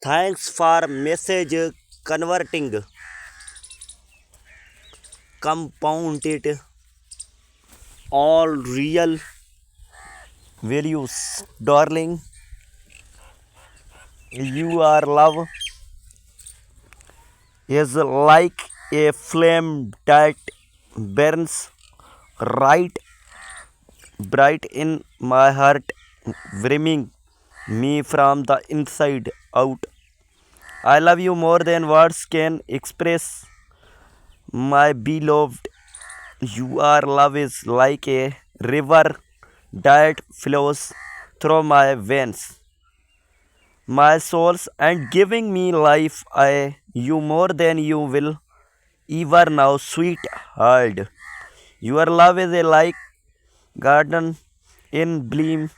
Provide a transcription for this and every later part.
Thanks for message converting compounded all real values. Darling, you are love is like a flame that burns right bright in my heart, brimming me from the inside out. I love you more than words can express, my beloved. Your love is like a river that flows through my veins, my souls, and giving me life. I you more than you will ever know, sweetheart. Your love is a like garden in bloom,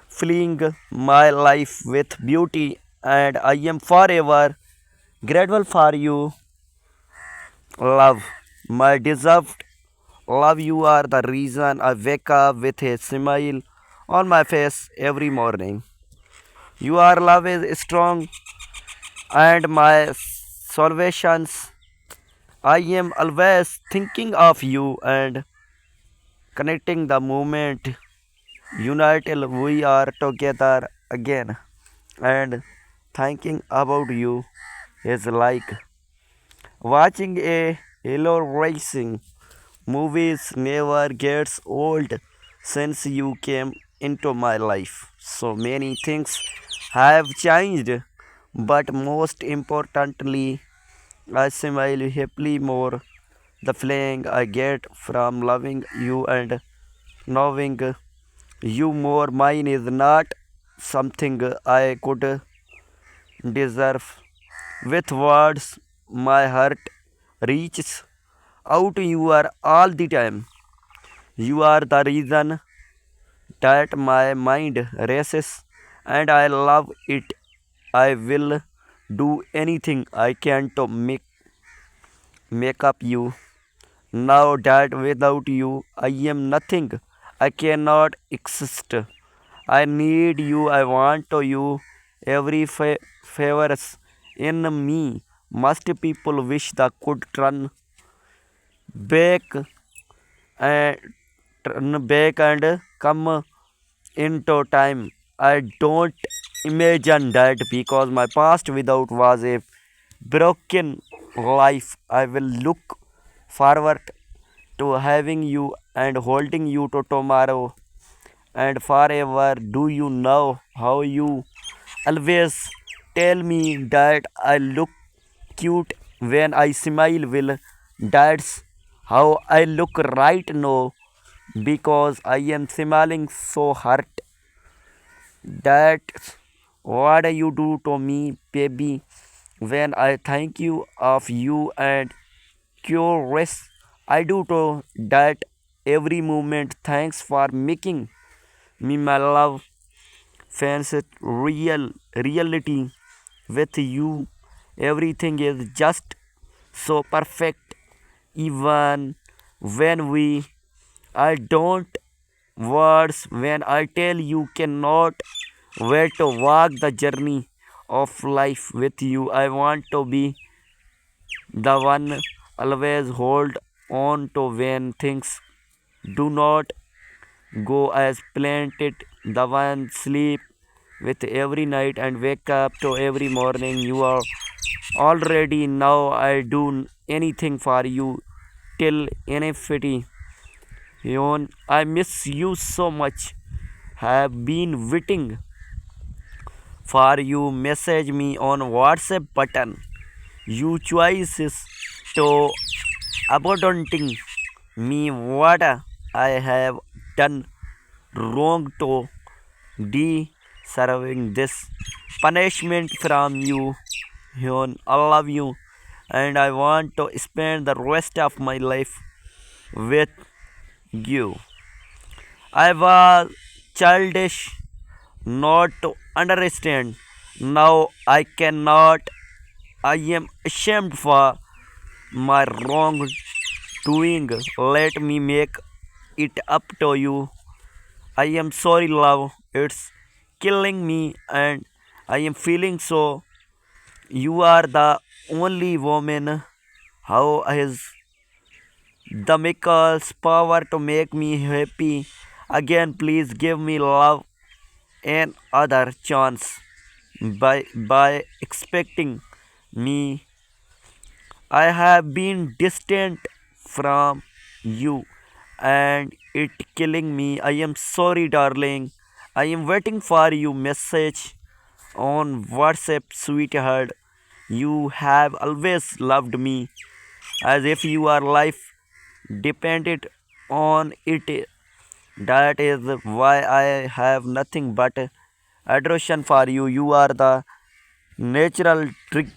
filling my life with beauty, and I am forever grateful for you, love, my deserved love. You are the reason I wake up with a smile on my face every morning. Your love is strong and my salvations. I am always thinking of you and connecting the moment united we are together again. And thinking about you is like watching a yellow racing. Movies never gets old since you came into my life. So many things have changed, but most importantly, I smile happily more. The feeling I get from loving you and knowing you more mine is not something I could deserve. With words, my heart reaches out to you are all the time. You are the reason that my mind races and I love it. I will do anything I can to make up you. Now that without you I am nothing. I cannot exist. I need you. I want to you. Every favors in me. Must people wish that could back and turn back and come into time. I don't imagine that because my past without was a broken life. I will look forward to having you and holding you to tomorrow and forever. Do you know how you always tell me that I look cute when I smile? Will that's how I look right now because I am smiling so hard. That's what you do to me, baby. When I thank you of you and curious, I do to that every moment. Thanks for making me my love fans it reality with you. Everything is just so perfect. Even when I don't words when I tell you cannot wait to walk the journey of life with you. I want to be the one always hold on to when things do not go as planned. The one sleep with every night and wake up to every morning. You are already now. I do anything for you till infinity. Yon, I miss you so much. Have been waiting for you. Message me on WhatsApp button. You choices to abandoning me. What I have done wrong to deserving this punishment from you. Hyun, I love you and I want to spend the rest of my life with you. I was childish not to understand. Now I cannot. I am ashamed for my wrong doing. Let me make it up to you. I am sorry, love. It's killing me, and I am feeling so. You are the only woman who has the Michael's power to make me happy. Again, please give me love and other chance by expecting me. I have been distant from you and it killing me. I am sorry, darling. I am waiting for you message on WhatsApp, sweetheart. You have always loved me as if your life depended on it. That is why I have nothing but adoration for you. You are the natural trick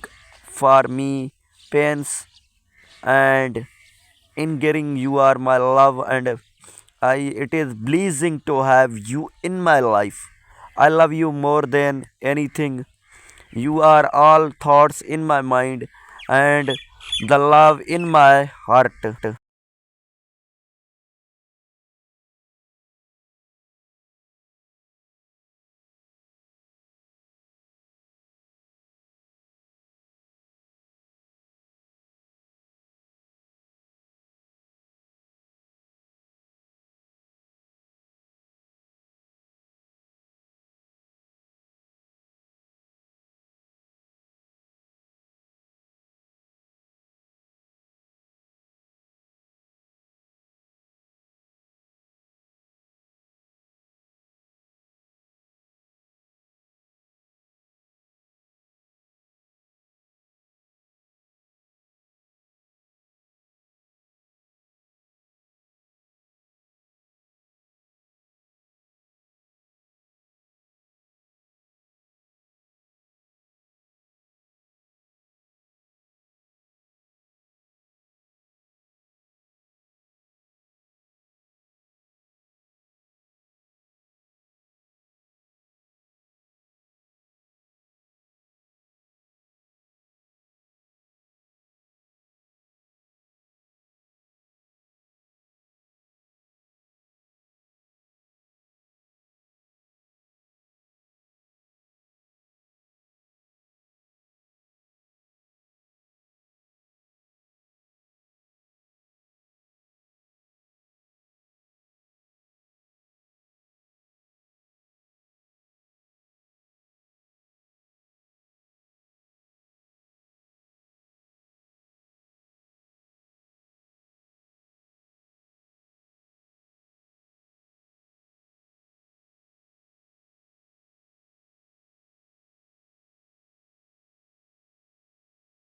for me, pains, and in getting you are my love, and I it is pleasing to have you in my life. I love you more than anything. You are all thoughts in my mind and the love in my heart.